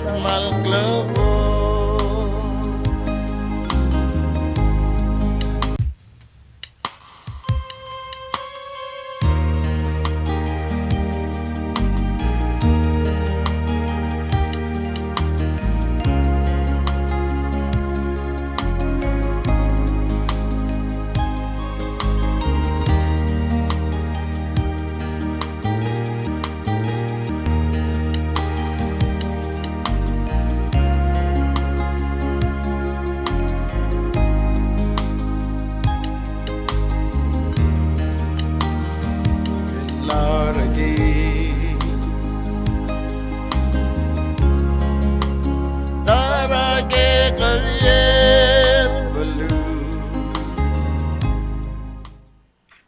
mal clavo. Largi Darage Kalien Balu.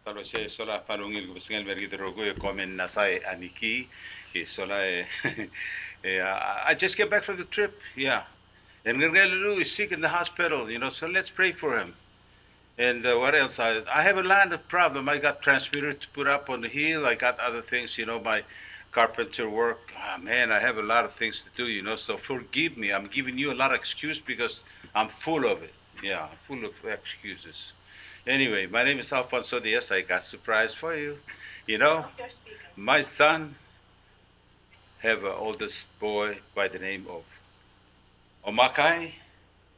Kalau saya sola palungil ko singal mergi drogo e komen nasai aniki e sola I just get back from the trip. Yeah. And Gergelu is sick in the hospital, so let's pray for him. And what else? I have a lot of problem. I got transmitter to put up on the hill. I got other things, my carpenter work. Ah, man, I have a lot of things to do, so forgive me. I'm giving you a lot of excuse because I'm full of it. Yeah, I'm full of excuses. Anyway, my name is Alfonso Diaz. I got surprise for you. My son have an oldest boy by the name of Omakkai,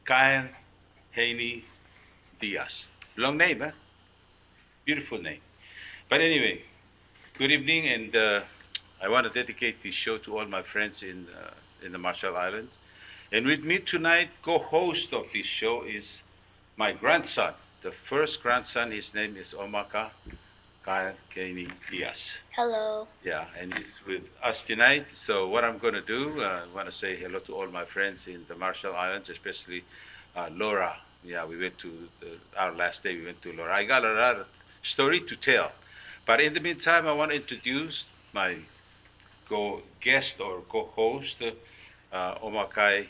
Kyle, Haney, Diaz. Long name, huh? Beautiful name. But anyway, good evening, and I want to dedicate this show to all my friends in the Marshall Islands. And with me tonight, co-host of this show is my grandson, the first grandson. His name is Omakkai Kyle Kenny Diaz. Hello. Yeah, and he's with us tonight. So what I'm going to do, I want to say hello to all my friends in the Marshall Islands, especially Laura. Yeah, we went to our last day. We went to Laura. I got a lot of story to tell, but in the meantime, I want to introduce my guest or co-host, Omakkai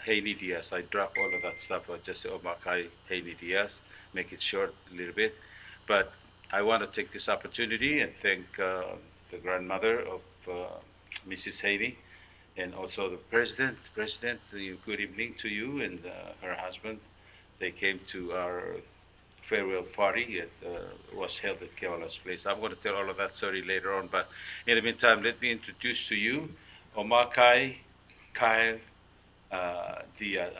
Haney Diaz. I drop all of that stuff. I just say Omakkai Haney Diaz, make it short a little bit. But I want to take this opportunity and thank the grandmother of Mrs. Haney, and also the president. President, good evening to you and her husband. They came to our farewell party. It was held at Keola's place. I'm going to tell all of that story later on, but in the meantime, let me introduce to you Omakkai Kyle Diaz.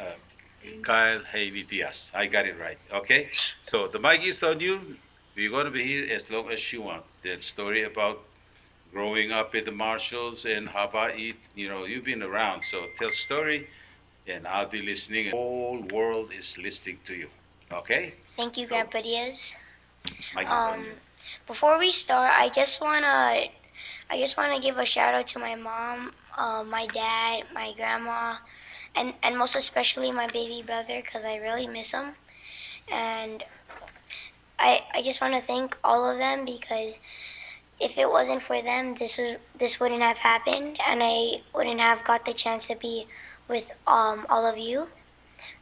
Kyle Haney Diaz. I got it right. Okay? So the mic is on you. We're going to be here as long as you want. That story about growing up in the Marshalls and Hawaii, you've been around. So tell story, and I'll be listening. The whole world is listening to you. Okay? Thank you, Grandpa Diaz. Mic is on you. Before we start, I just wanna give a shout out to my mom, my dad, my grandma, and most especially my baby brother, because I really miss him. And I just want to thank all of them, because if it wasn't for them, this wouldn't have happened, and I wouldn't have got the chance to be with all of you.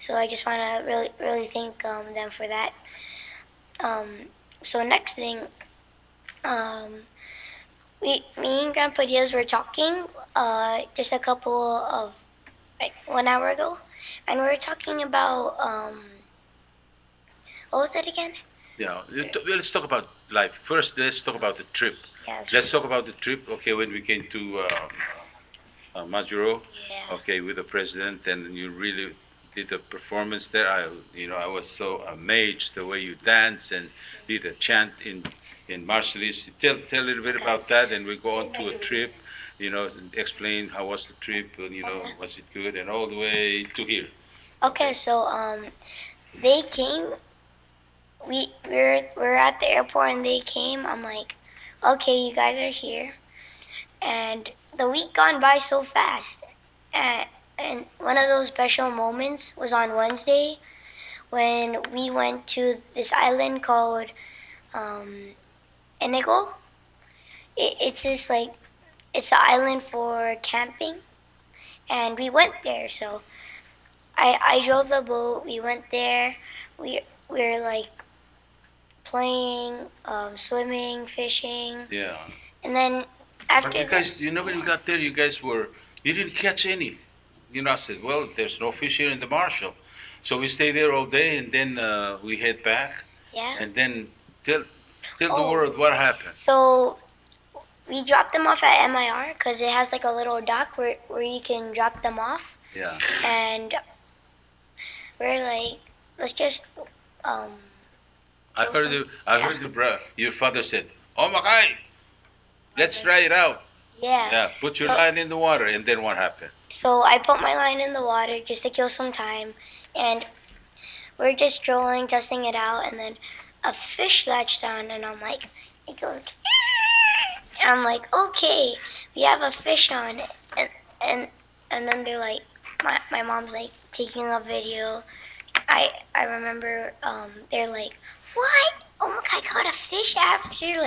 So I just want to really thank them for that. So next thing, me and Grandpa Diaz were talking just a couple of 1 hour ago, and we were talking about what was it again? Yeah, let's talk about life. First, let's talk about the trip. Yes. Let's talk about the trip. Okay, when we came to Majuro. Yeah. Okay, with the president, and you really did a performance there. I was so amazed the way you danced and did a chant in Marshallese. Tell a little bit about that, and we go on to a trip. And explain how was the trip, and was it good, and all the way to here. Okay, so they came. We're at the airport, and they came. I'm like, okay, you guys are here, and the week gone by so fast. And one of those special moments was on Wednesday when we went to this island called Inigo. It's just like, it's an island for camping, and we went there. So I drove the boat. We went there. We were like playing, swimming, fishing. Yeah. And then after But you guys, when you got there, you guys were You didn't catch any. I said, well, there's no fish here in the Marshall. So we stay there all day, and then we head back. Yeah. And then tell the world what happened. So we dropped them off at MIR because it has like a little dock where you can drop them off. Yeah. And we're like, let's just I heard your father said, Omakkai, let's try it out. Yeah. Yeah. Put your line in the water, and then what happened? So I put my line in the water just to kill some time, and we're just trolling, testing it out, and then a fish latched on, and I'm like, it goes, and I'm like, okay, we have a fish on, and then they're like, my mom's like taking a video. I remember they're like, what? Omakkai caught a fish after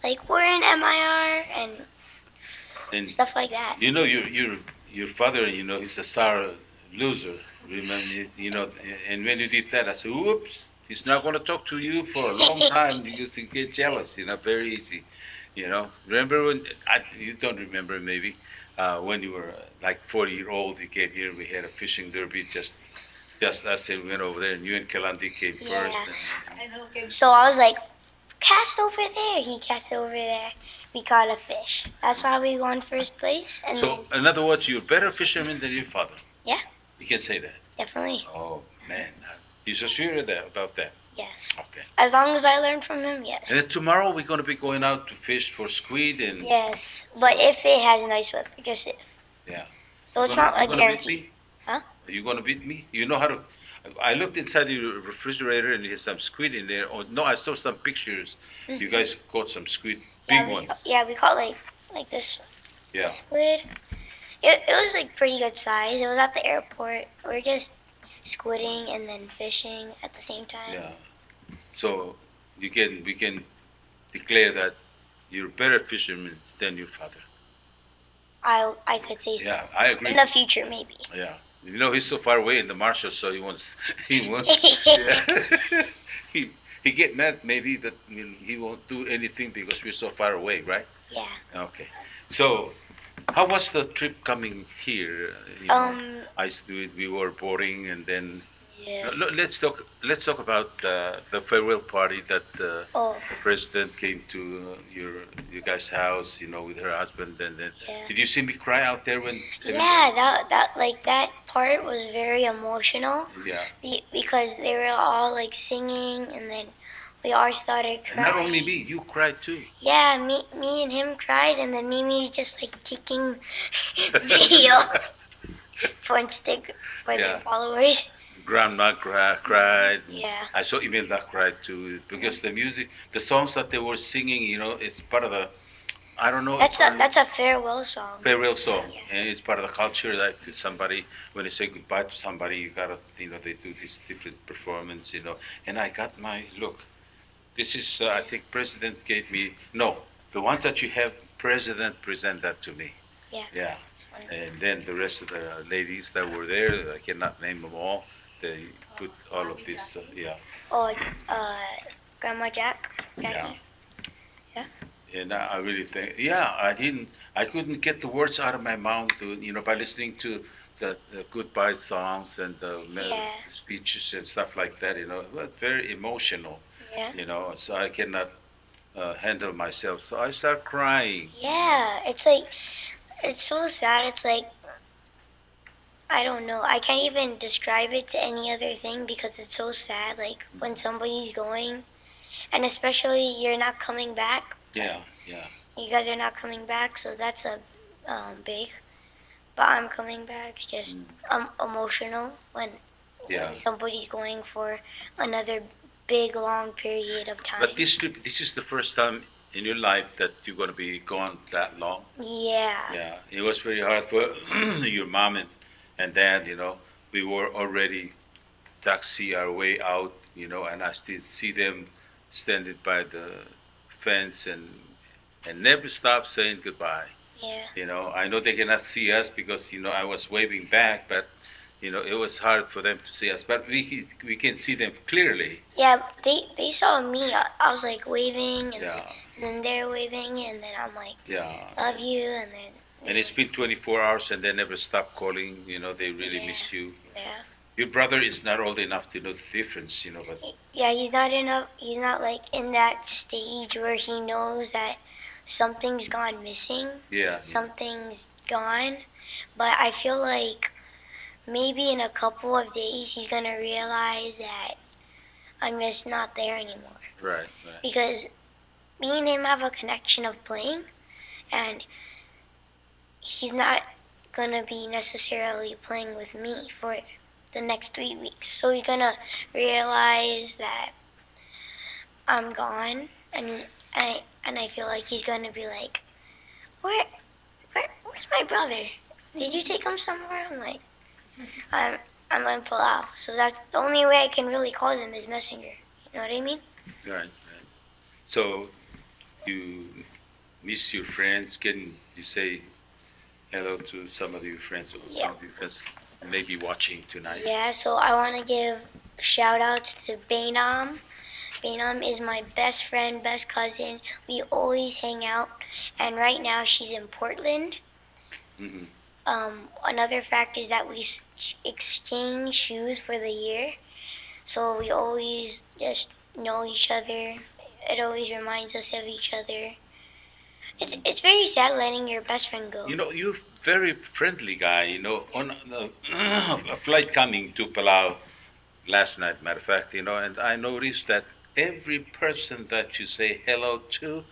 like we're in MIR and stuff like that. Your father, he's a star loser. Remember, and when you did that, I said, oops, he's not going to talk to you for a long time because he get jealous, very easy. Remember when, you don't remember maybe, when you were like 40-year-old, you came here, we had a fishing derby, just us, and we went over there, and you and Kalandi came first. So I was like, cast over there. He cast over there. We caught a fish. That's why we won first place. And so, in other words, you're a better fisherman than your father. Yeah. You can say that. Definitely. Oh, man. You're so sure about that? Yes. Okay. As long as I learn from him, yes. And then tomorrow we're going to be going out to fish for squid and... Yes. But if it has nice weather, just if. Yeah. So it's not a guarantee. Huh? Are you going to beat me? You know how to... I looked inside your refrigerator and there's some squid in there. Oh, no, I saw some pictures. Mm-hmm. You guys caught some squid, big ones. We caught like this squid. It was like pretty good size. It was at the airport. We were just squidding and then fishing at the same time. Yeah. So we can declare that you're a better fisherman than your father. I could say so. Yeah, I agree. In the future, maybe. Yeah. He's so far away in the Marshall, so he won't. Yeah. he get mad maybe that he won't do anything because we're so far away, right? Yeah. Okay. So, how was the trip coming here? We were boarding, and then. Yeah. Let's talk about the farewell party that the president came to your guys' house, with her husband, and then did you see me cry out there when? Yeah, that part was very emotional. Yeah. Because they were all like singing, and then we all started crying. And not only me, you cried too. Yeah, me and him cried, and then Mimi just like taking video for the followers. Grandma cried. Yeah. I saw Imelda cried too because the songs that they were singing, it's part of the, I don't know. That's a farewell song. Farewell song, and it's part of the culture that somebody, when they say goodbye to somebody, you gotta, they do this different performance, And I got look. This is, I think, President gave me the ones that you have. President present that to me. Yeah. Yeah. And then the rest of the ladies that were there, I cannot name them all. They put all of this, Grandma Jack. Yeah. Yeah. And I really think, I couldn't get the words out of my mouth by listening to the goodbye songs and the speeches and stuff like that. It was very emotional. Yeah. So I cannot handle myself. So I start crying. Yeah, it's so sad. It's like, I don't know. I can't even describe it to any other thing because it's so sad. Like when somebody's going, and especially you're not coming back. Yeah. You guys are not coming back, so that's a big. But I'm coming back. It's just emotional when somebody's going for another big long period of time. But this is the first time in your life that you're going to be gone that long. Yeah. Yeah. It was very hard for your mom and dad, we were already taxi our way out, and I still see them standing by the fence and never stop saying goodbye. Yeah. I know they cannot see us because, I was waving back, but, it was hard for them to see us. But we can see them clearly. Yeah, they saw me. I was like waving, and Yeah. then they're waving, and then I'm like, yeah. love you, and then And it's been 24 hours and they never stop calling, they really miss you. Yeah. Your brother is not old enough to know the difference, but Yeah, he's not like in that stage where he knows that something's gone missing. yeah. Something's gone. But I feel like maybe in a couple of days he's gonna realize that I'm just not there anymore. Right. Because me and him have a connection of playing, and he's not gonna be necessarily playing with me for the next 3 weeks. So he's gonna realize that I'm gone, and I feel like he's gonna be like, where's my brother? Did you take him somewhere? I'm like, I'm in Palau. So that's the only way I can really call him is messenger. You know what I mean? Right. So you miss your friends. Can you say hello to some of your friends or some of your friends maybe watching tonight? Yeah, so I want to give shout outs to Bainam. Bainam is my best friend, best cousin. We always hang out, and right now she's in Portland. Mm-hmm. Another fact is that we exchange shoes for the year, so we always just know each other. It always reminds us of each other. It's very sad letting your best friend go. You're very friendly guy. On a flight coming to Palau last night, matter of fact, and I noticed that every person that you say hello to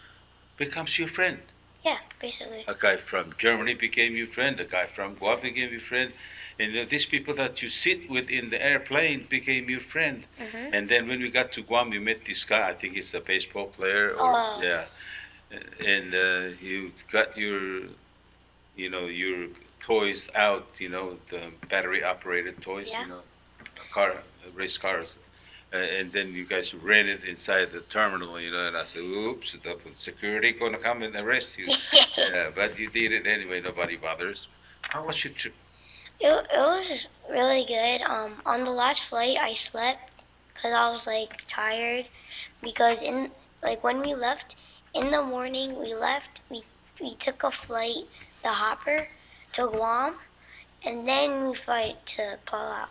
becomes your friend. Yeah, basically. A guy from Germany became your friend. A guy from Guam became your friend. And these people that you sit with in the airplane became your friend. Mm-hmm. And then when we got to Guam, we met this guy. I think he's a baseball player. Yeah. And you got your toys out. The battery-operated toys. Race cars. And then you guys ran it inside the terminal, and I said, oops, the security going to come and arrest you. But you did it anyway, nobody bothers. How was your trip? It was really good. On the last flight, I slept because I was, tired. Because, when we left, in the morning, we took a flight, the Hopper, to Guam, and then we flight to Palau.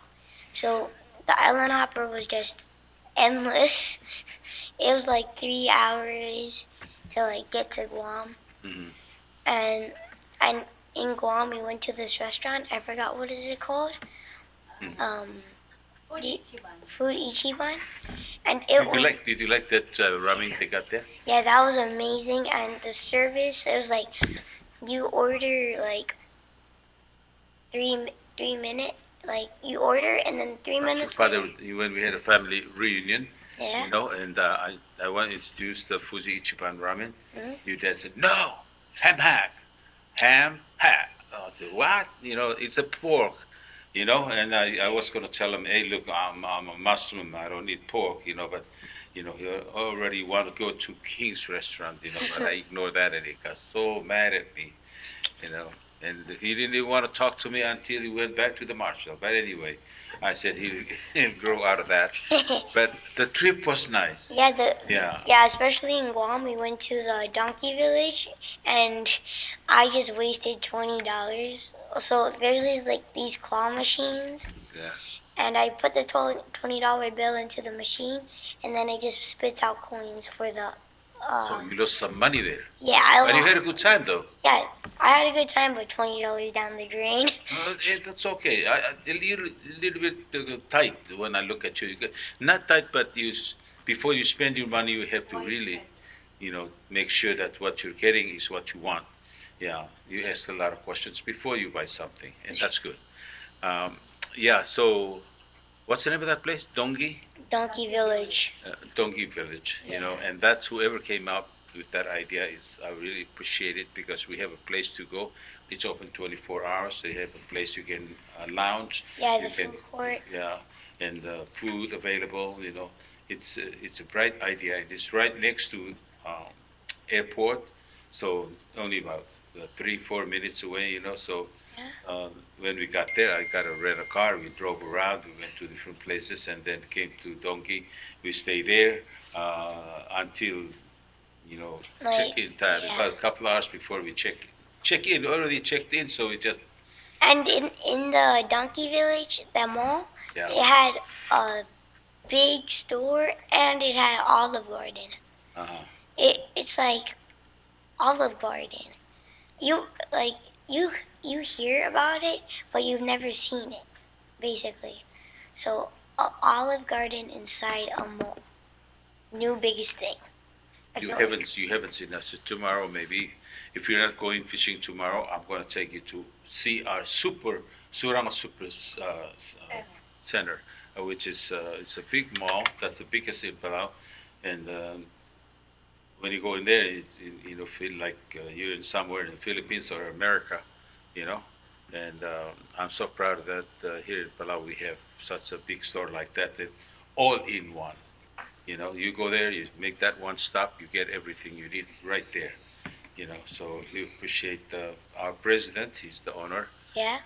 So, the Island Hopper was just endless. It was 3 hours to get to Guam. Mm-hmm. And in Guam we went to this restaurant. I forgot what is it called. Food Ichiban. And did you like that ramen they got there? Yeah, that was amazing. And the service, it was you order 3 minutes. You order and then 3 minutes. Father, when we had a family reunion, yeah. And I want to introduce the Fuji Ichiban ramen. Mm-hmm. Your dad said, no, ham hack. I said, what? It's a pork. And I was going to tell him, hey, look, I'm a Muslim. I don't eat pork. But he already want to go to King's restaurant. But I ignored that, and he got so mad at me. And he didn't even want to talk to me until he went back to the marshal. But anyway, I said he'll grow out of that. But the trip was nice. Yeah, especially in Guam, we went to the donkey village, and I just wasted $20. So there's these claw machines. Yeah. And I put the $20 bill into the machine, and then it just spits out coins for the. So you lost some money there. Yeah, But you had a good time, though. Yeah, I had a good time, but $20 down the drain. That's okay. A little bit tight when I look at you. Not tight, but before you spend your money, you have to really, make sure that what you're getting is what you want. Yeah, you ask a lot of questions before you buy something, and that's good. So what's the name of that place? Donkey Village. Donkey Village, and that's whoever came up with that idea I really appreciate it because we have a place to go. It's open 24 hours. So you have a place you can lounge. Yeah, the food court. Yeah, and food available. It's a bright idea. It's right next to airport, so only about 3-4 minutes away. So. When we got there, I got to rent a car. We drove around. We went to different places, and then came to Donkey. We stayed there until check-in time. Yeah. About a couple hours before we check check in. Already checked in, so we just And in the Donkey Village, the mall, yeah. it had a big store and it had Olive Garden. Uh-huh. It's like Olive Garden. You like you you hear about it, but you've never seen it, basically. So Olive Garden inside a mall, new biggest thing. That's all. You haven't seen us. So tomorrow maybe if you're not going fishing tomorrow, I'm going to take you to see our Surang Super Center, which is it's a big mall. That's the biggest in Palau, and when you go in there, you know, feel like you're in somewhere in the Philippines or America, you know. And I'm so proud that here in Palau we have such a big store like that. That all in one. You know, you go there, you make that one stop, you get everything you need right there. You know, so we appreciate our president. He's the owner. Yeah.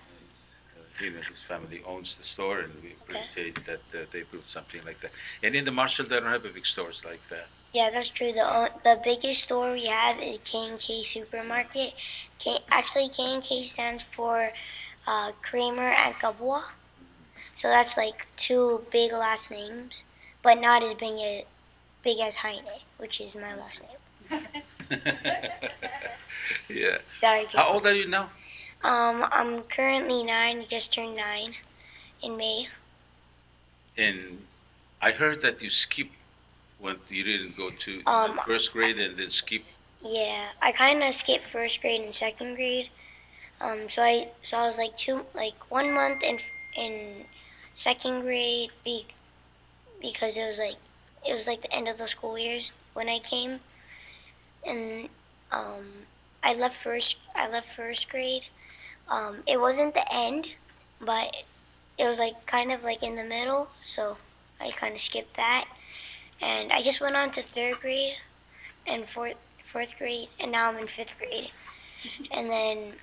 Him and his family owns the store, and we appreciate that they built something like that. And in the Marshall, they don't have a big stores like that. Yeah, that's true. The biggest store we have is K&K Supermarket. Actually, K&K stands for Kramer and Kabua. So that's like two big last names, but not as big as Heine, which is my last name. Yeah. Sorry. How old are you now? I'm currently 9. Just turned 9 in May. And I heard that you skipped when you didn't go to first grade and then skip. Yeah, I kind of skipped first grade and second grade. So I was like 1 month in second grade because it was like the end of the school years when I came, and I left first grade. It wasn't the end, but it was like kind of like in the middle, so I kind of skipped that. And I just went on to third grade and fourth grade, and now I'm in fifth grade. And then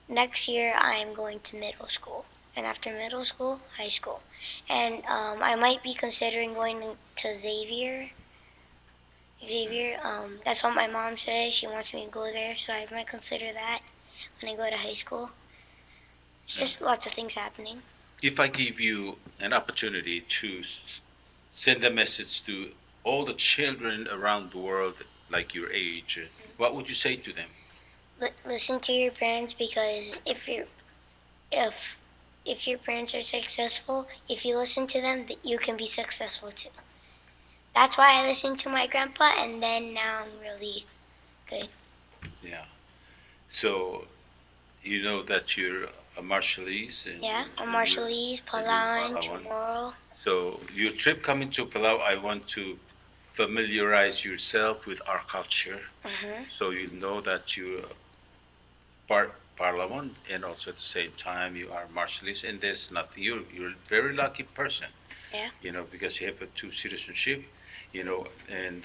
next year I'm going to middle school, and after middle school, high school. And I might be considering going to Xavier. That's what my mom says. She wants me to go there, so I might consider that when I go to high school. It's just lots of things happening. If I give you an opportunity to send a message to all the children around the world like your age, what would you say to them? Listen to your parents, because if your parents are successful, if you listen to them, you can be successful too. That's why I listened to my grandpa, and then now I'm really good. Yeah. So, you know that you're a Marshallese. Yeah, a Marshallese, Palauan, Chamorro. So, your trip coming to Palau, I want to familiarize yourself with our culture. Mm-hmm. So you know that you're part Palawan, and also at the same time you are Marshallese, and there's nothing. You're a very lucky person. Yeah. You know, because you have a 2 citizenship. You know, and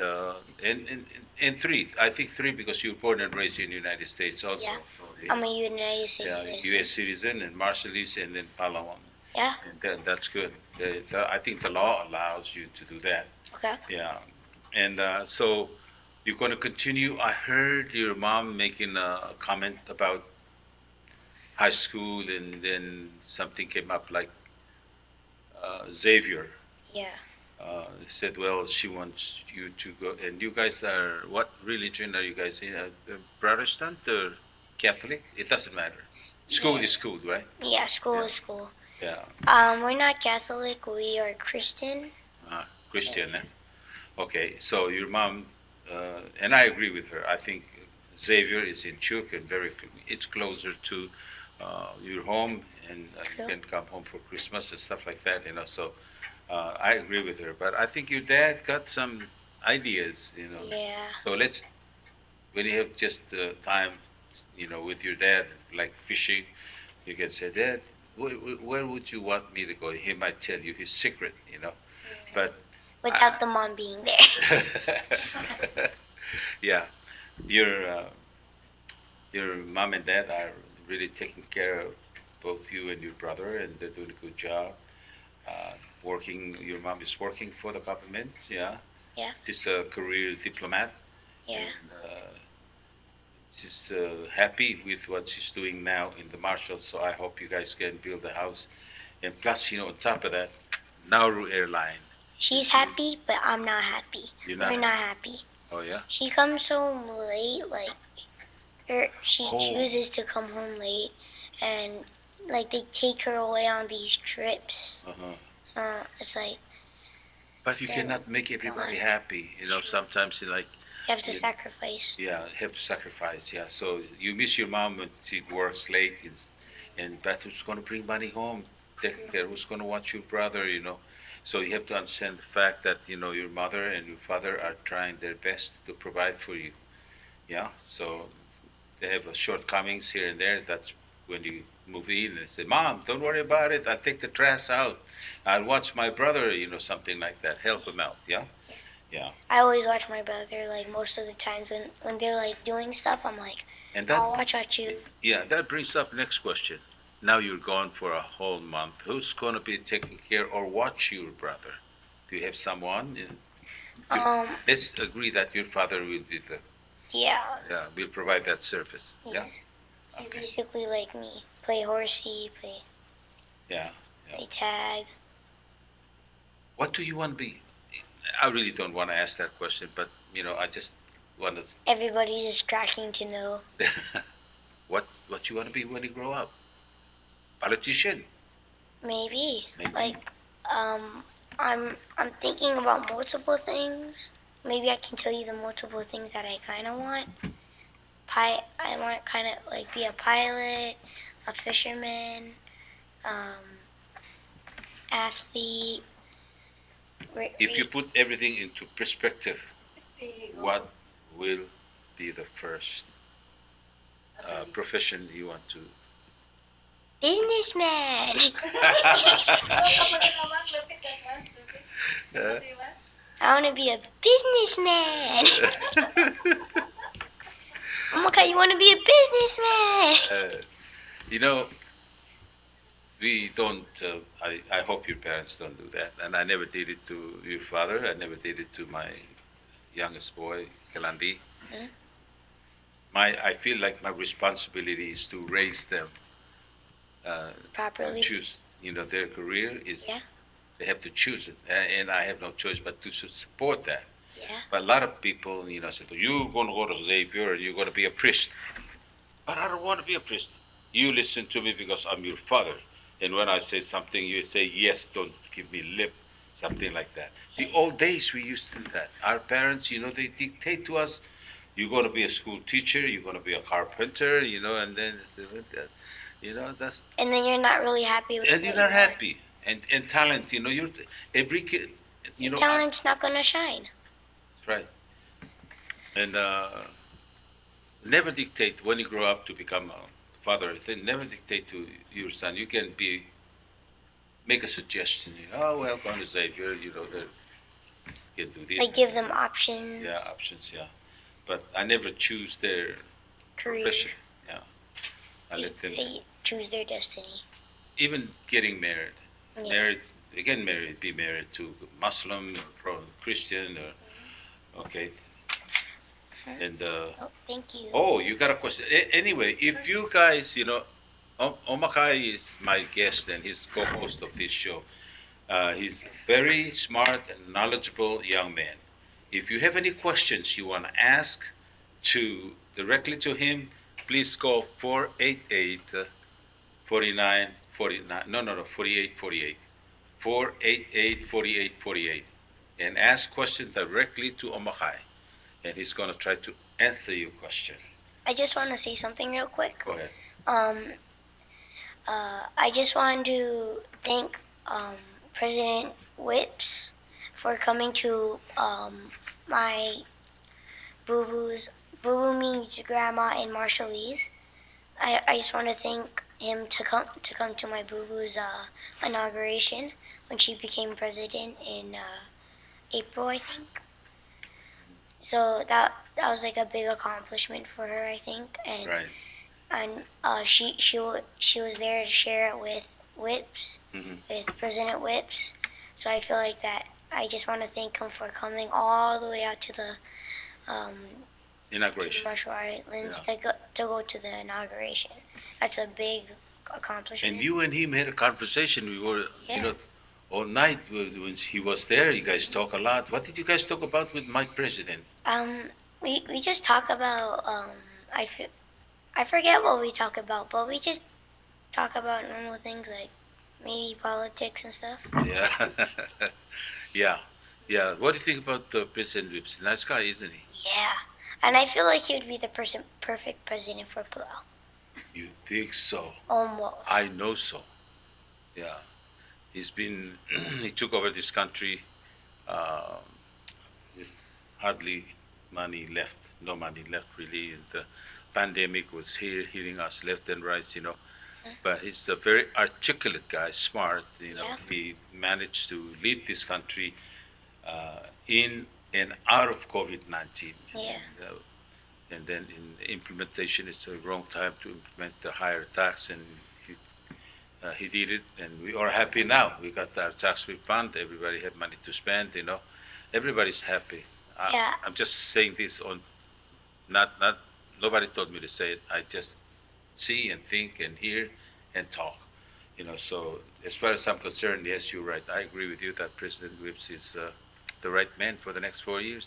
3. I think 3 because you were born and raised in the United States also. Yeah. So, I'm a United yeah, citizen. U.S. citizen and Marshallese and then Palawan. Yeah. And that's good. I think the law allows you to do that. Okay. Yeah. And so you're going to continue. I heard your mom making a comment about high school, and then something came up like Xavier. Yeah. Said, well, she wants you to go. And you guys are, what religion are you guys in? Protestant or Catholic? It doesn't matter. School is school, right? Yeah, school is school. Yeah. We're not Catholic. We are Christian. Christian, eh? Okay, so your mom, and I agree with her. I think Xavier is in Chuk and it's closer to your home, and you can come home for Christmas and stuff like that, you know. So I agree with her. But I think your dad got some ideas, you know. Yeah. So when you have just time, you know, with your dad, like fishing, you can say, Dad, where would you want me to go? He might tell you his secret, you know. But without the mom being there. Yeah, your mom and dad are really taking care of both you and your brother, and they're doing a good job. Your mom is working for the government, yeah. Yeah. She's a career diplomat. Yeah. And, she's happy with what she's doing now in the Marshall. So I hope you guys can build a house. And plus, on top of that, Nauru Airline. She's happy, but I'm not happy. You're We're not not happy. Oh, yeah? She comes home late, like, she Oh. chooses to come home late, and, like, they take her away on these trips. It's like... But you cannot make everybody happy. Sometimes you like... You have to sacrifice. Yeah, have to sacrifice, yeah. So you miss your mom when she works late, but who's going to bring money home? Take care. Who's going to watch your brother, So you have to understand the fact that, your mother and your father are trying their best to provide for you. Yeah? So they have shortcomings here and there. That's when you move in and say, Mom, don't worry about it. I'll take the trash out. I'll watch my brother, something like that. Help him out, yeah? Yeah. I always watch my brother, like, most of the times when they're, like, doing stuff, I'm like, I'll watch you. Yeah, that brings up next question. Now you're gone for a whole month. Who's going to be taking care or watch your brother? Do you have someone? Let's agree that your father will be the... Yeah. Yeah, will provide that service. Yeah? He's basically like me. Play horsey, play... Yeah. Play tag. What do you want to be? I really don't want to ask that question, but, I just want to... Everybody's just cracking to know. What you want to be when you grow up? Politician? Maybe. Like, I'm thinking about multiple things. Maybe I can tell you the multiple things that I kind of want. I want kind of like be a pilot, a fisherman, athlete. If you put everything into perspective, what will be the first profession you want to? Businessman. I want to be a businessman. Omakkai, you want to be a businessman? We don't, I hope your parents don't do that. And I never did it to your father. I never did it to my youngest boy, Kalandi. I feel like my responsibility is to raise them properly. Choose, their career is, they have to choose it. And I have no choice but to support that. Yeah. But a lot of people, say, you're going to go to Xavier, you're going to be a priest. But I don't want to be a priest. You listen to me because I'm your father. And when I say something, you say, yes, don't give me lip, something like that. The old days, we used to do that. Our parents, they dictate to us, you're going to be a school teacher, you're going to be a carpenter, and then, that's... And then you're not really happy with it. And you're not happy. And talent, every kid, talent's not going to shine. That's right. And never dictate when you grow up to become a father. Never dictate to your son. You can make a suggestion. Oh, well, go to Xavier, you can do this. Like give them options. Yeah, options, yeah. But I never choose their career. Profession. Yeah. I let them choose their destiny. Even getting married. Yeah. Be married to Muslim or Christian or okay. And thank you. Oh, you got a question. Anyway, if you guys, Omakkai is my guest and he's co-host of this show. He's very smart and knowledgeable young man. If you have any questions you want to ask directly to him, please call 488 4949. No, 4848. 488 4848. And ask questions directly to Omakkai. And he's going to try to answer your question. I just want to say something real quick. Go ahead. I just want to thank President Whips for coming to my boo-boo means grandma in Marshallese. I just want to thank him to come to my boo-boo's inauguration when she became president in April, I think. So that was like a big accomplishment for her, I think, and right. And she was there to share it with Whips, with President Whips. So I feel like that. I just want to thank him for coming all the way out to the Inauguration. Marshall Islands Yeah. to go to the inauguration. That's a big accomplishment. And you and him had a conversation. We were, Yeah. all night when he was there. You guys talk a lot. What did you guys talk about with Mike President? We just talk about I forget what we talk about, but we just talk about normal things like maybe politics and stuff. Yeah. Yeah. Yeah. What do you think about President Whips? Nice guy, isn't he? Yeah. And I feel like he would be the perfect president for Palau. You think so? Almost. I know so. Yeah. He's been, he took over this country with hardly money left, no money left really. And the pandemic was here, hitting us left and right, But he's a very articulate guy, smart, Yeah. He managed to lead this country in and out of COVID-19. Yeah. And then in the implementation, it's the wrong time to implement the higher tax, and he did it, and we are happy now. We got our tax refund. Everybody had money to spend. Everybody's happy. Yeah. I'm just saying this on not nobody told me to say it. I just see and think and hear and talk. So as far as I'm concerned, yes, you're right. I agree with you that President Whips is the right man for the next 4 years.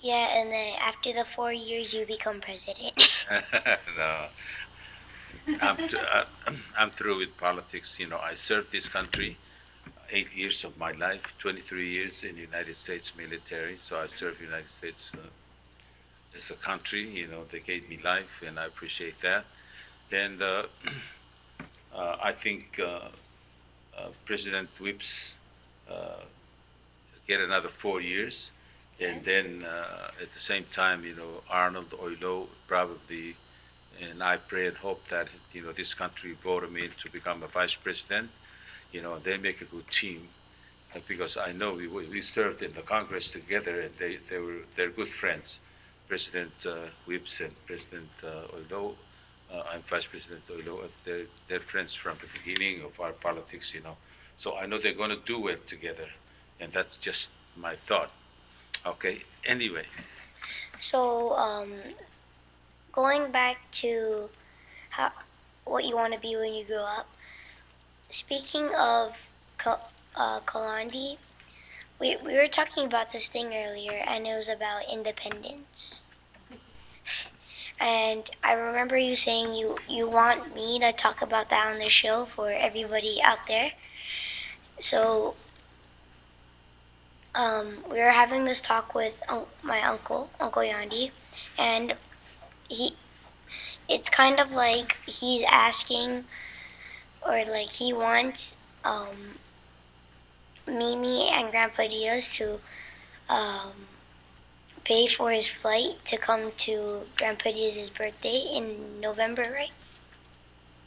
Yeah, and then after the 4 years, you become president. No, I'm through with politics. I served this country 8 years of my life, 23 years in the United States military. So I served the United States as a country. They gave me life, and I appreciate that. And I think President Whips get another 4 years. And then at the same time, Arnold Oilo probably, and I pray and hope that, this country vote him in to become a vice president. They make a good team because I know we served in the Congress together, and they're good friends. President Whips and President Oilo, and Vice President Oilo, they're friends from the beginning of our politics, So I know they're going to do well together, and that's just my thought. Okay. Anyway. So, going back to what you want to be when you grow up. Speaking of Kalandi, we were talking about this thing earlier, and it was about independence. And I remember you saying you want me to talk about that on the show for everybody out there. So, we were having this talk with my Uncle Yandi, and it's kind of like he's asking, or like he wants Mimi and Grandpa Diaz to pay for his flight to come to Grandpa Diaz's birthday in November, right?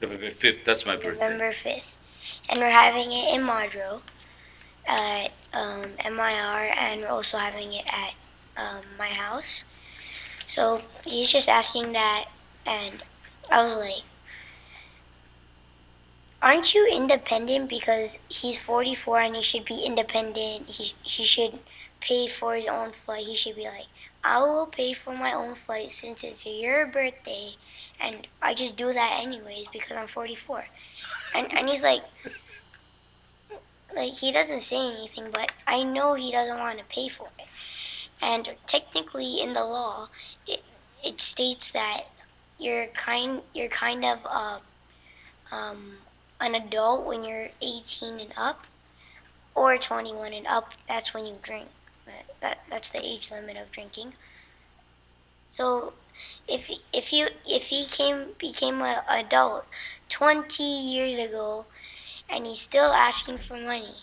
November 5th, that's my birthday. November 5th. And we're having it in Madro at MIR, and we're also having it at my house. So he's just asking that, and I was like, aren't you independent? Because he's 44 and he should be independent. He should pay for his own flight. He should be like, I will pay for my own flight since it's your birthday, and I just do that anyways because I'm 44. And he's like he doesn't say anything, but I know he doesn't want to pay for it. And technically in the law, it states that you're kind of an adult when you're 18 and up, or 21 and up. That's when you drink. That's the age limit of drinking. So if he became an adult 20 years ago, and he's still asking for money,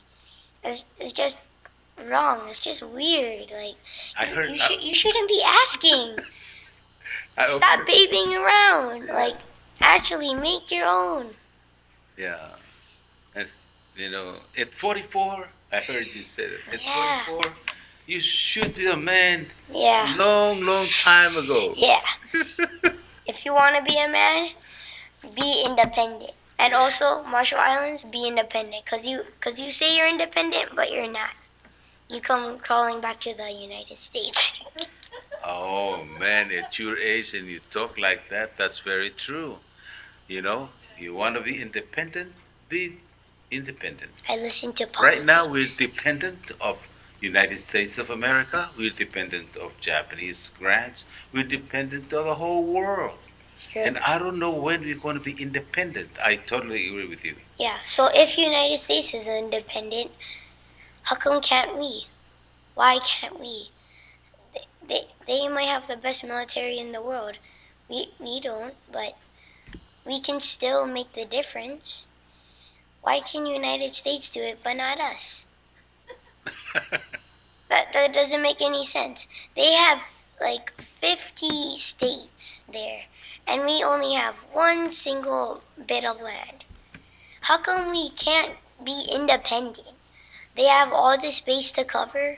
it's just wrong. It's just weird. Like, you shouldn't be asking. Stop babying around. Like, actually make your own. Yeah. And, at 44, I heard you say it. At 44, you should be a man. Yeah. Long time ago. Yeah. If you want to be a man, be independent. And also, Marshall Islands, be independent. Cause you say you're independent, but you're not. You come crawling back to the United States. Oh man, at your age and you talk like that, that's very true. You know, you want to be independent, be independent. I listen to Right now, politics. we're dependent of United States of America. We're dependent of Japanese grants. We're dependent of the whole world. Sure. And I don't know when we're going to be independent. I totally agree with you. Yeah. So if United States is independent, how come can't we? Why can't we? They might have the best military in the world. We don't, but we can still make the difference. Why can United States do it but not us? That doesn't make any sense. They have like 50 states there, and we only have one single bit of land. How come we can't be independent? They have all the space to cover,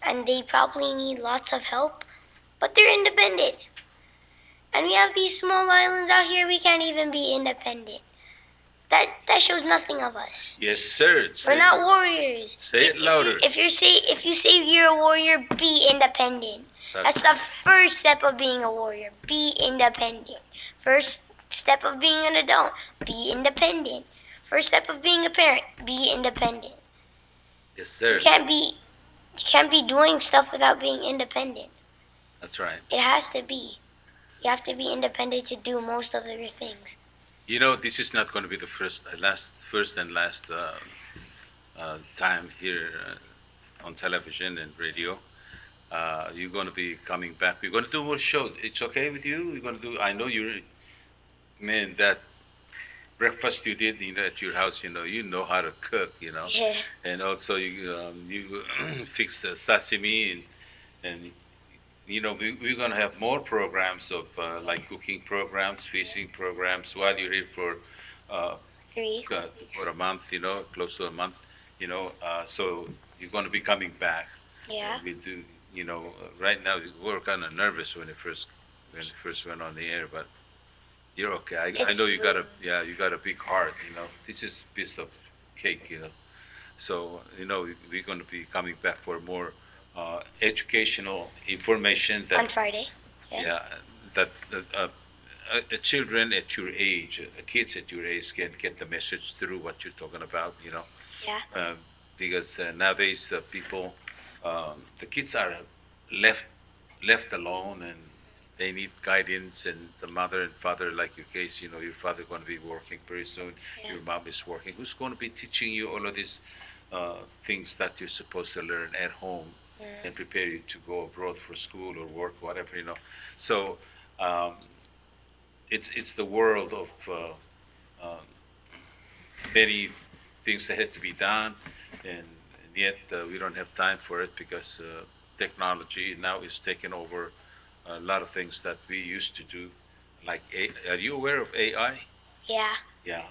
and they probably need lots of help, but they're independent. And we have these small islands out here, we can't even be independent. That shows nothing of us. Yes, sir. We're not warriors. Say it louder. If you say you're a warrior, be independent. That's the first step of being a warrior. Be independent. First step of being an adult, be independent. First step of being a parent, be independent. Yes, sir. You can't be doing stuff without being independent. That's right. It has to be. You have to be independent to do most of your things. You know, this is not going to be the first and last time here on television and radio. You're going to be coming back. We're going to do more shows. It's okay with you? We're going to do. I know you're, man. That breakfast you did, at your house, you know how to cook, Yeah. and also you fix the sashimi and we're going to have more programs of like cooking programs, fishing programs while you're here for a month, close to a month, so you're going to be coming back. Yeah. We do, right now we were kind of nervous when it first went on the air, but you're okay. I know you got a big heart, This is a piece of cake, So, we're going to be coming back for more educational information that on Friday. Yeah. That children at your age, kids at your age can get the message through what you're talking about, Yeah. Because nowadays people, the kids are left alone and they need guidance, and the mother and father, like your case, your father going to be working very soon, Yeah. your mom is working. Who's going to be teaching you all of these things that you're supposed to learn at home and prepare you to go abroad for school or work, whatever, So it's the world of many things that have to be done, and yet we don't have time for it because technology now is taking over a lot of things that we used to do. Like, are you aware of AI? Yeah. Yeah.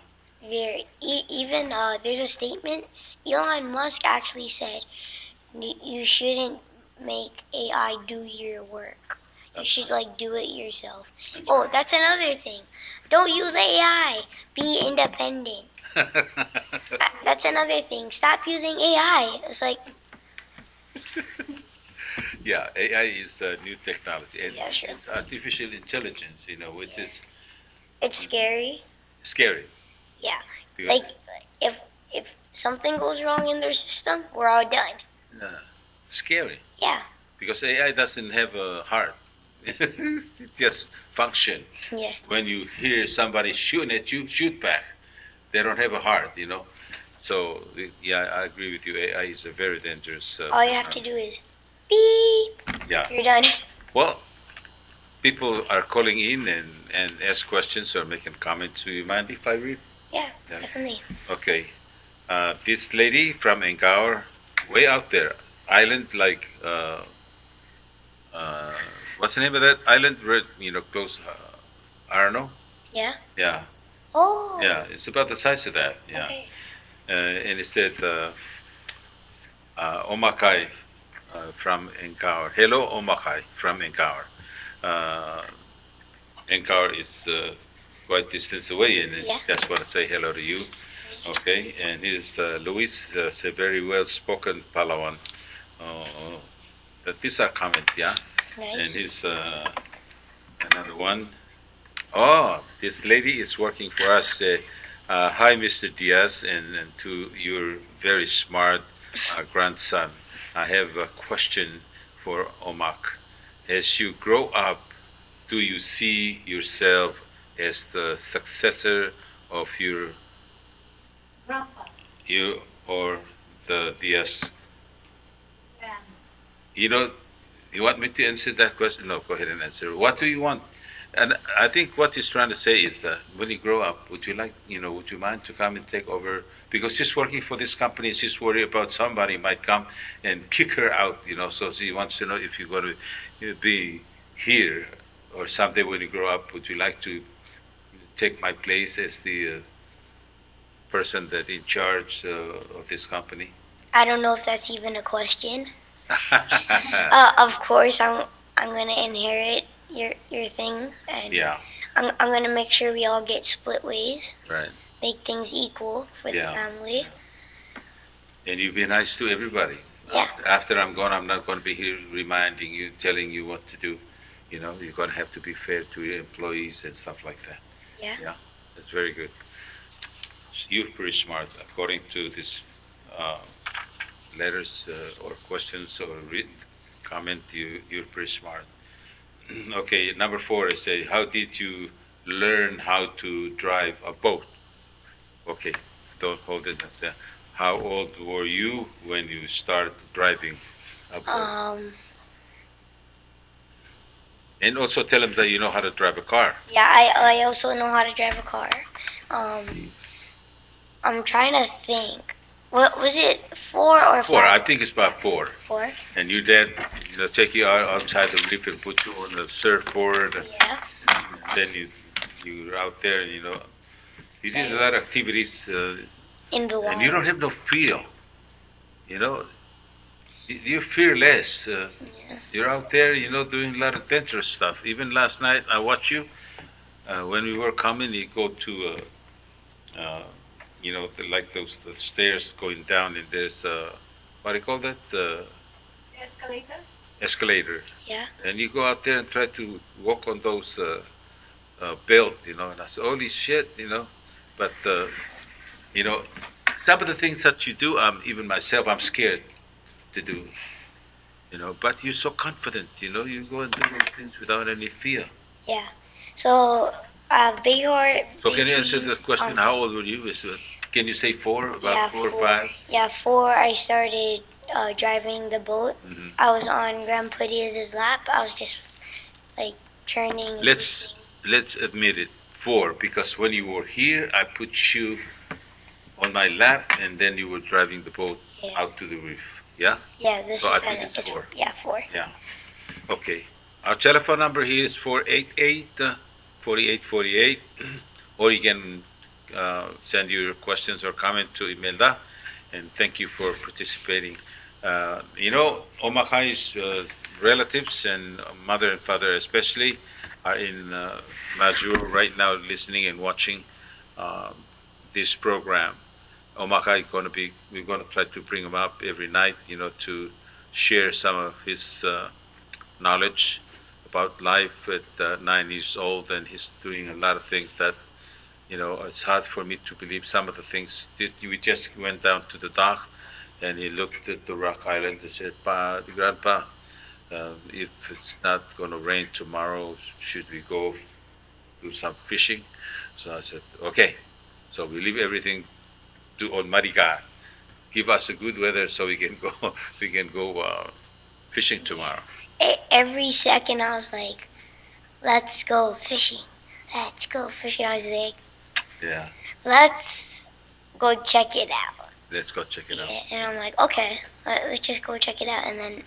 Even there's a statement Elon Musk actually said you shouldn't make AI do your work. You should do it yourself. That's another thing. Don't use AI. Be independent. That's another thing. Stop using AI. It's like. Yeah, AI is new technology, and Yeah, sure. it's artificial intelligence, which is It's scary. scary. Yeah. Because, If something goes wrong in their system, we're all done. scary. Yeah. Because AI doesn't have a heart. It just functions. Yeah. When you hear somebody shooting at you, shoot back. They don't have a heart, So, yeah, I agree with you. AI is a very dangerous. All you have to do is beep. Yeah. You're done. Well, people are calling in and ask questions or making comments. Do you mind if I read? Yeah, definitely. Okay. This lady from Engaur, way out there, island like, what's the name of that island? Close, Arno? Yeah. Yeah. Oh. Yeah, it's about the size of that. Yeah. Okay. And it said, Omakkai from Engaur. Hello, Omakkai from Engaur. Engaur is quite distance away, and Yeah. just want to say hello to you. Okay, and here's Luis, a very well-spoken Palauan. These are comments, yeah? Nice. And he's another one. Oh, this lady is working for us. Hi, Mr. Diaz, and to your very smart grandson. I have a question for Omak. As you grow up, do you see yourself as the successor of your you or the Diaz? You know, you want me to answer that question? No, go ahead and answer. What do you want? And I think what he's trying to say is that when you grow up, would you like, would you mind to come and take over? Because she's working for this company, she's worried about somebody might come and kick her out, so she wants to know if you're going to be here or someday when you grow up, would you like to take my place as the person that in charge of this company? I don't know if that's even a question. Of course, I'm gonna inherit your thing, and Yeah, I'm gonna make sure we all get split ways, right. make things equal for the Yeah. family. And you be nice to everybody. Yeah. After I'm gone, I'm not going to be here reminding you, telling you what to do. You're going to have to be fair to your employees and stuff like that. Yeah. Yeah, that's very good. You're pretty smart, according to this letters or questions or written comment. You're pretty smart. Okay, number 4 is say, how did you learn how to drive a boat? Okay, don't hold it. That's how old were you when you started driving a boat? And also tell them that you know how to drive a car. Yeah, I also know how to drive a car. I'm trying to think. What was it, 4 or 5? 4, I think it's about 4. 4? And your dad, take you outside the reef and put you on the surfboard. Yeah. Then you're out there, and you did a lot of activities. In the water. And you don't have no fear. You're fearless. Yeah. You're out there, doing a lot of dangerous stuff. Even last night, I watched you. When we were coming, you go to, like the stairs going down, and there's, what do you call that? Escalator. Yeah. And you go out there and try to walk on those belt, and I said, holy shit, But, some of the things that you do, even myself, I'm scared to do, But you're so confident, you go and do those things without any fear. Yeah. So, big heart. So can you answer the question? How old were you? Can you say 4? About 4 or 5? Yeah, 4. I started driving the boat. Mm-hmm. I was on Grandpa Diaz's lap. I was just like turning. Let's admit it, 4, because when you were here, I put you on my lap, and then you were driving the boat out to the reef. Yeah? Yeah, this so is I think it's 4. Yeah, 4. Yeah. Okay. Our telephone number here is 488-4848, or you can send your questions or comment to Imelda, and thank you for participating. Omakkai's relatives and mother and father especially are in Majur right now listening and watching this program. Omakkai we're going to try to bring him up every night, to share some of his knowledge about life at 9 years old, and he's doing a lot of things that, it's hard for me to believe some of the things. We just went down to the dock, and he looked at the rock island and said, Grandpa, if it's not going to rain tomorrow, should we go do some fishing? So I said, okay. So we leave everything to Almighty God. Give us a good weather so we can go fishing tomorrow. Every second I was like, let's go fishing. Let's go fishing. I was like, yeah. Let's go check it out. Let's go check it out. And I'm like, okay, let's just go check it out. And then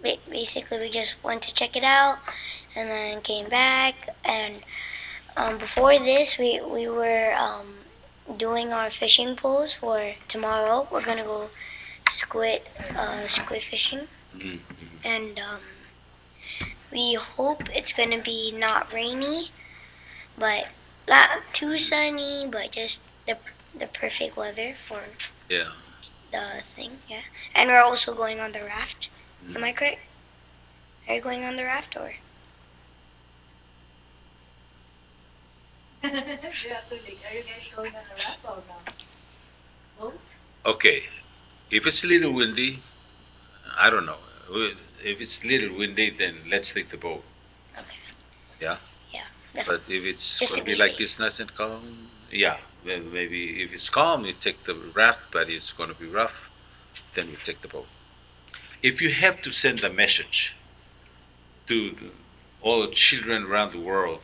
basically we just went to check it out, and then came back. And before this, we were doing our fishing poles for tomorrow. We're gonna go squid fishing. Mm-hmm. And we hope it's gonna be not rainy, but not too sunny, but just the perfect weather for the thing. Yeah. And we're also going on the raft. Mm-hmm. Am I correct? Are you going on the raft or? Are you guys going on a raft or not? Boat? Okay, if it's a little windy, I don't know. If it's a little windy, then let's take the boat. Okay. Yeah. Yeah. But if it's Just going to to be be like safe. this, nice and calm, yeah. Then maybe if it's calm, you take the raft. But if it's going to be rough, then we take the boat. If you have to send a message to all the children around the world,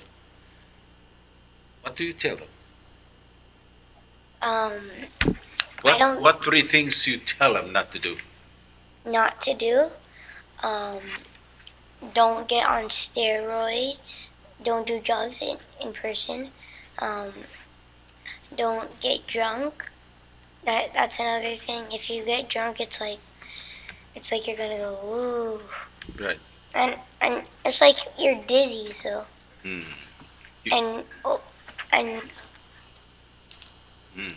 what do you tell them? I don't. What three things you tell them not to do? Not to do. Don't get on steroids. Don't do drugs in person. Don't get drunk. That's another thing. If you get drunk, it's like you're gonna go ooh. Right. And it's like you're dizzy. So. Mm. And Mm.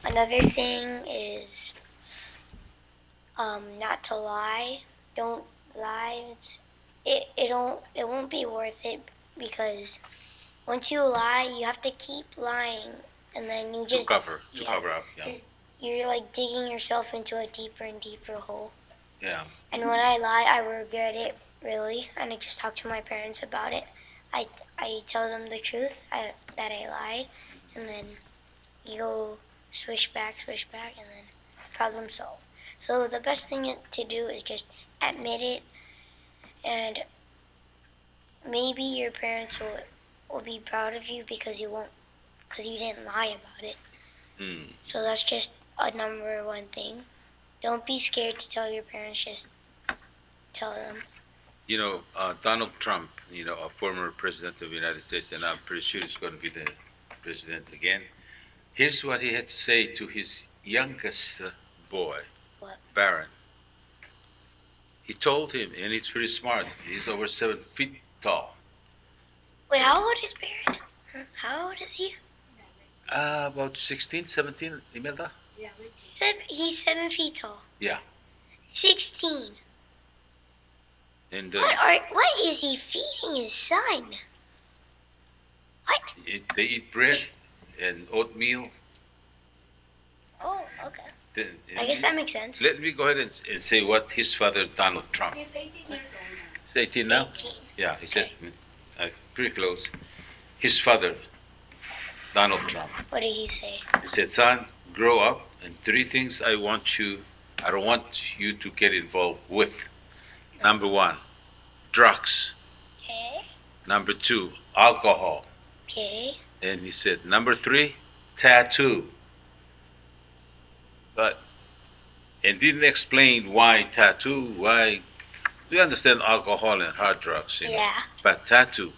Another thing is not to lie. Don't lie. It won't be worth it because once you lie, you have to keep lying, and then you just cover up. Yeah. You're like digging yourself into a deeper and deeper hole. Yeah. And when I lie, I regret it really, and I just talk to my parents about it. I tell them the truth that I lied, and then you go swish back, and then problem solved. So the best thing to do is just admit it, and maybe your parents will be proud of you because you didn't lie about it. Mm. So that's just a number one thing. Don't be scared to tell your parents. Just tell them. You know, Donald Trump, a former president of the United States, and I'm pretty sure he's going to be the president again. Here's what he had to say to his youngest boy, What? Barron. He told him, and he's pretty smart, he's over 7 feet tall. Wait, how old is Barrett? How old is he? About 16, 17, Imelda? Yeah, He's 7 feet tall. Yeah. 16. And What is he feeding his son? What? they eat bread and oatmeal. Oh, okay. Then, I guess that makes sense. let me go ahead and say what his father, Donald Trump. he's 18 years old now. He's 18 now? 18. Yeah, he said, pretty close. His father, Donald Trump. What did he say? He said, son, grow up, and 3 things I don't want you to get involved with. Number 1, drugs. Okay. Number 2, alcohol. Okay. And he said, number 3, tattoo. And didn't explain why tattoo, why. We understand alcohol and hard drugs, Yeah. but tattoo.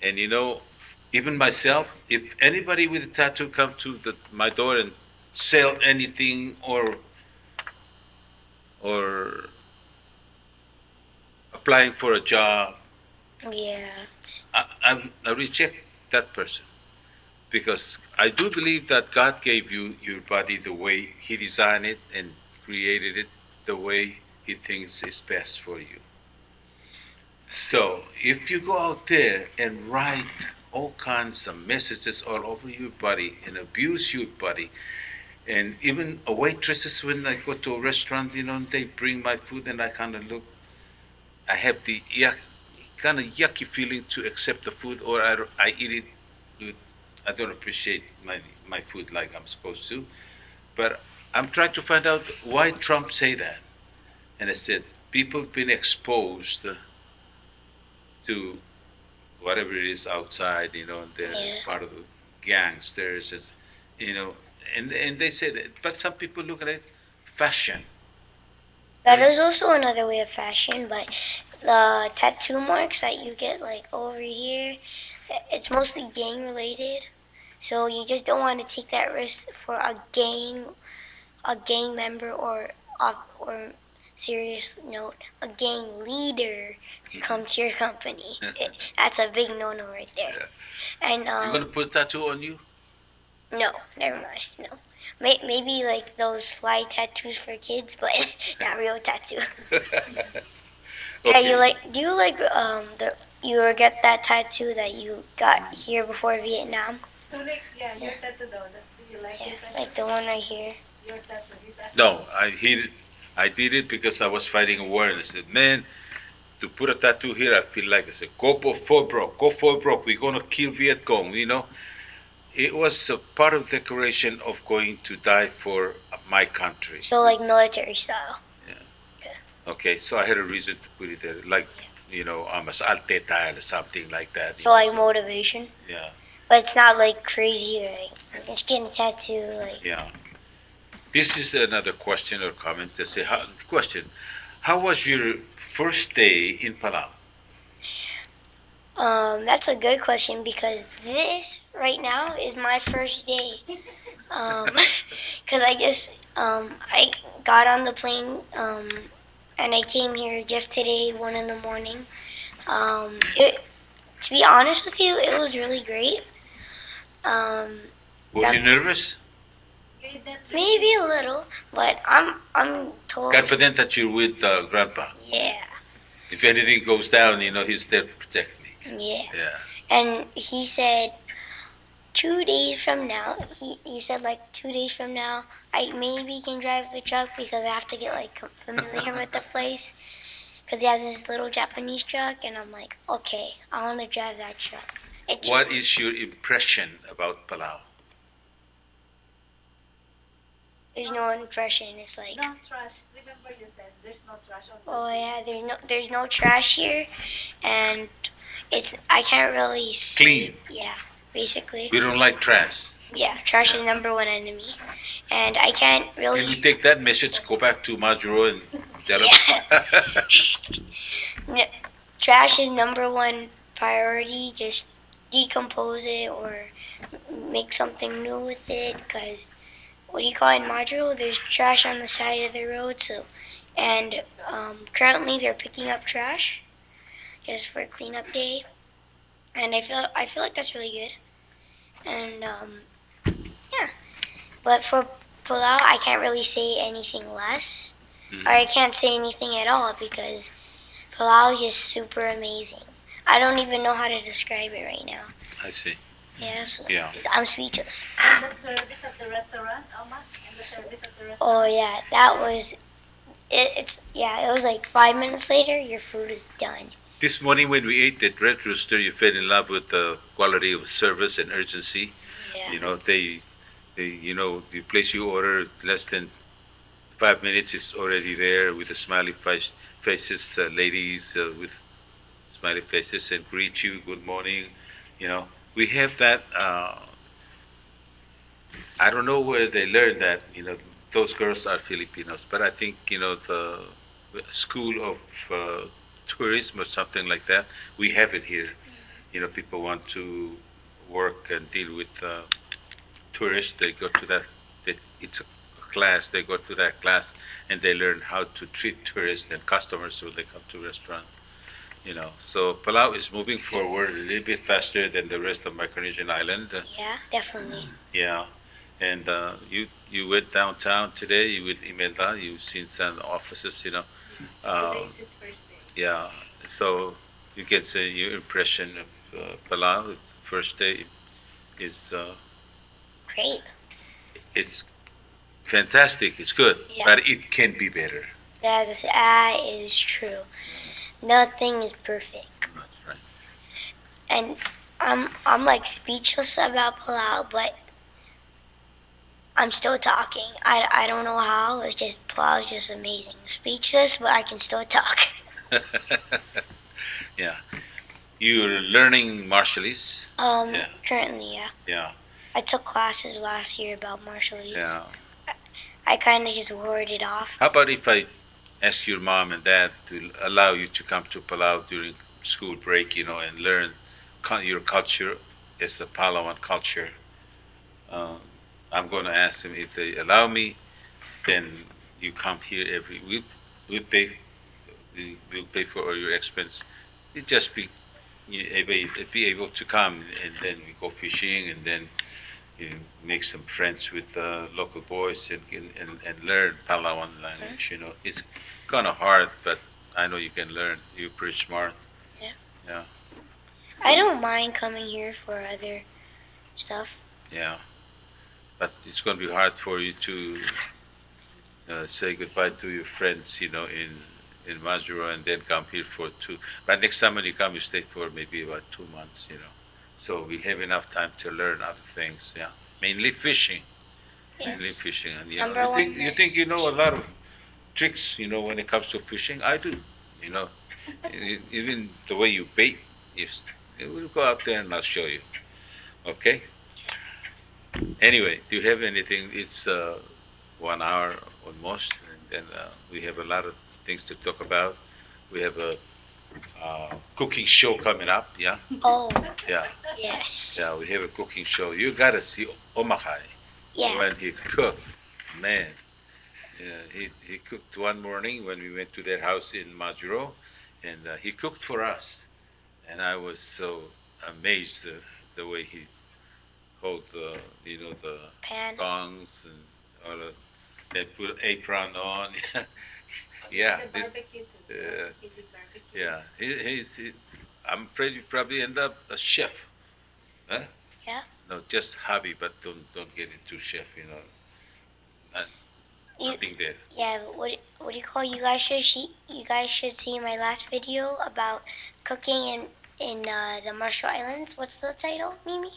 And even myself, if anybody with a tattoo come to my door and sell anything or applying for a job, Yeah. I reject that person, because I do believe that God gave you your body the way He designed it and created it the way He thinks is best for you. So if you go out there and write all kinds of messages all over your body and abuse your body, and even waitresses, when I go to a restaurant, and they bring my food and I kind of look, I have the kind of yucky feeling to accept the food, or I eat it. I don't appreciate my food like I'm supposed to. But I'm trying to find out why Trump say that. And I said, people have been exposed to whatever it is outside, and they're part of the gangsters, and they say that. But some people look at it fashion. That is also another way of fashion, but the tattoo marks that you get like over here, it's mostly gang related. So you just don't want to take that risk for a gang member, or serious note, a gang leader to come to your company. That's a big no-no right there. Yeah. And You're gonna put a tattoo on you? No, never mind. No, maybe like those fly tattoos for kids, but not real tattoo. Yeah, you like? Do you like you get that tattoo that you got here before Vietnam? Yeah, your tattoo though. Do you like Yeah, your tattoo? like the one right here. Your tattoo. His tattoo. No, I did it because I was fighting a war, and I said, man, to put a tattoo here, I feel like I said, go for broke. We're gonna kill Viet Cong, you know. It was a part of declaration of going to die for my country. So like military style. Yeah. Okay, so I had a reason to put it there, like, you know, I'm a alteta or something like that. So like motivation. Yeah. But it's not like crazy, like just getting a tattoo, like. Yeah. This is another question or comment. They say, how was your first day in Palau? That's a good question because this right now is my first day. Cause I just I got on the plane and I came here just today, 1 in the morning. To be honest with you, it was really great. Were you nervous? Maybe a little, but I'm totally. Confident that you're with Grandpa. Yeah. If anything goes down, you know he's there to protect me. Yeah. Yeah. And he said 2 days from now. He said like 2 days from now, I maybe can drive the truck because I have to get like familiar with the place. Because he has this little Japanese truck, and I'm like, okay, I want to drive that truck. What is your impression about Palau? There's no impression. It's like. No trash. Remember you said there's no trash on the Oh yeah, there's no trash here, and I can't really. Clean. Yeah, basically. We don't like trash. Yeah, trash is number one enemy, and I can't really. Can you take that message, go back to Majuro and tell him? Yeah. Trash is number one priority. Just decompose it or make something new with it, because what do you call it in Majuro? There's trash on the side of the road, so and currently they're picking up trash just for cleanup day, and I feel like that's really good, and yeah. But for Palau, I can't really say anything less, or I can't say anything at all because Palau is just super amazing. I don't even know how to describe it right now. I see. Yeah, so Yeah. I'm speechless. And the service at the restaurant, Oma? And the service at the restaurant? Oh yeah, that was it was like 5 minutes later, your food is done. This morning when we ate at Red Rooster, you fell in love with the quality of service and urgency. Yeah. You know, they you know, you place your order, less than 5 minutes, it's already there with the smiley faces, ladies with smiley faces and greet you, good morning. You know, we have that. I don't know where they learned that. You know, those girls are Filipinos, but I think you know the school of tourism or something like that. We have it here. You know, people want to work and deal with tourists. They go to that. It's a class. They go to that class and they learn how to treat tourists and customers when they come to restaurants. You know, so Palau is moving forward a little bit faster than the rest of Micronesian island. Yeah, definitely. Yeah, and you went downtown today. You with Imelda. You've seen some offices. You know. Today's his first day. Yeah. So you get your impression of Palau. First day is Great. it's fantastic. It's good, Yeah. but it can be better. That is true. Nothing is perfect. That's right. And I'm like speechless about Palau, but I'm still talking. I don't know how. It's just Palau is just amazing. Speechless, but I can still talk. Yeah. You're learning martialese? Yeah. Currently, yeah. Yeah. I took classes last year about martialese. Yeah. I kind of just wore it off. How about if I ask your mom and dad to allow you to come to Palau during school break, you know, and learn your culture as the Palauan culture? I'm going to ask them if they allow me. Then you come here every week. We'll pay for all your expense. You just be able to come, and then we go fishing, and then you make some friends with local boys and learn Palauan language. You know, it's kind of hard, but I know you can learn. You're pretty smart. Yeah. Yeah. I don't mind coming here for other stuff. Yeah. But it's going to be hard for you to say goodbye to your friends, in Majuro and then come here for two. But next time when you come, you stay for maybe about 2 months. So we have enough time to learn other things. Yeah. Mainly fishing. Yes. Mainly fishing. And Number you think you know a lot of tricks, when it comes to fishing? I do. You know, even the way you bait. Yes. We'll go out there and I'll show you. Okay. Anyway, do you have anything? It's 1 hour almost, and then we have a lot of things to talk about. We have a cooking show coming up. Yeah. Oh. Yeah. Yes. Yeah. We have a cooking show. You gotta see Omakkai Yeah. when he cooked. Man, he cooked one morning when we went to their house in Majuro, and he cooked for us, and I was so amazed the way he hold the Pan. tongs and all of. They put apron on. Yeah. The barbecue too. He did barbecue. Yeah. I'm afraid you probably end up a chef. Huh? Yeah. No, just hobby, but don't get into chef. Not, You, nothing there. yeah. What do you call? You guys should see my last video about cooking in the Marshall Islands. What's the title, Mimi?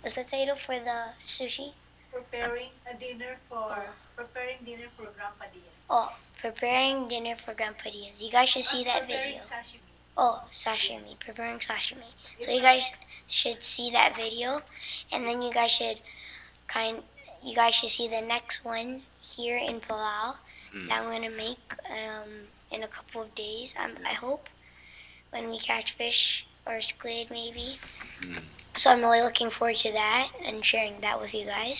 What's the title for the sushi? Preparing dinner for Grandpa Diaz. Oh, preparing dinner for Grandpa Diaz. You guys should see that Preparing video. sashimi. Oh, sashimi. Preparing sashimi. So you guys should see that video, and then you guys should see the next one here in Palau that I'm gonna make in a couple of days. I hope when we catch fish or squid maybe. So I'm really looking forward to that and sharing that with you guys.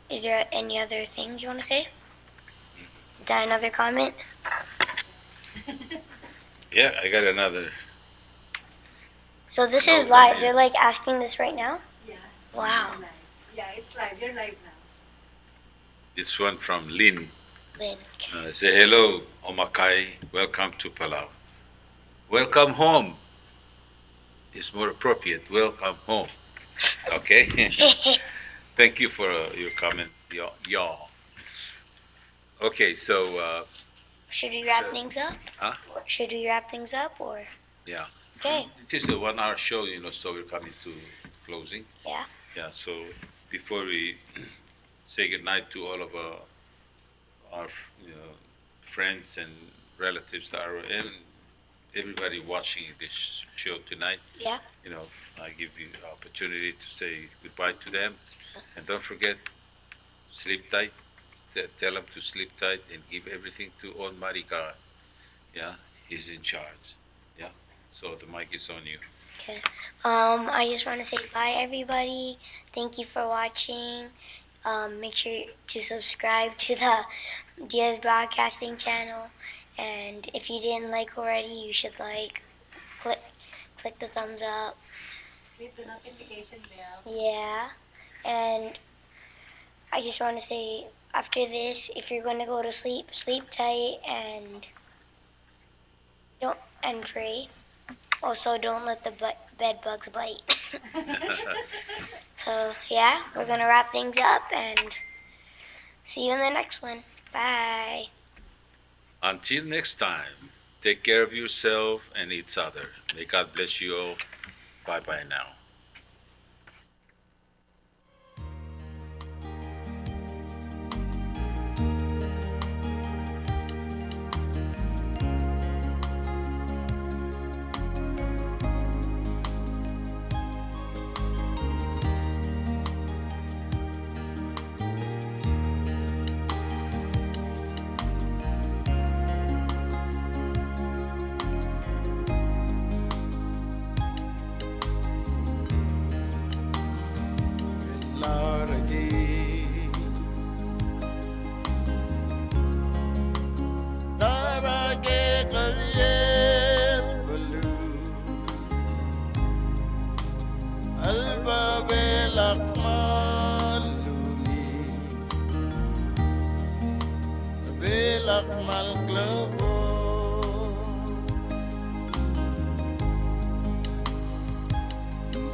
Is there any other things you want to say? Is that another comment? Yeah, I got another. So this is live. They're like asking this right now? Yeah. Wow. Live. Yeah, it's live. You're live now. This one from Lynn. Lynn. Say hello, Omakkai. Welcome to Palau. Welcome home. It's more appropriate. Welcome home. Okay. Thank you for your comment, y'all. Okay, so. Should we wrap things up? Huh? Should we wrap things up or? Yeah. Okay. It is a 1 hour show, so we're coming to closing. Yeah. Yeah. So before we say goodnight to all of our friends and relatives that are in, everybody watching this show tonight. Yeah. I give you the opportunity to say goodbye to them, and don't forget, sleep tight. Tell them to sleep tight and give everything to Almighty God. Yeah, He's in charge. Yeah. So the mic is on you. Okay. I just want to say bye, everybody. Thank you for watching. Make sure to subscribe to the Diaz Broadcasting channel. And if you didn't like already, you should click the thumbs up. Hit the notification bell. Yeah. And I just want to say, after this, if you're going to go to sleep, sleep tight and pray. Also, don't let the bed bugs bite. So, yeah, we're going to wrap things up and see you in the next one. Bye. Until next time, take care of yourself and each other. May God bless you all. Bye-bye now.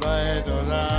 vai dorar.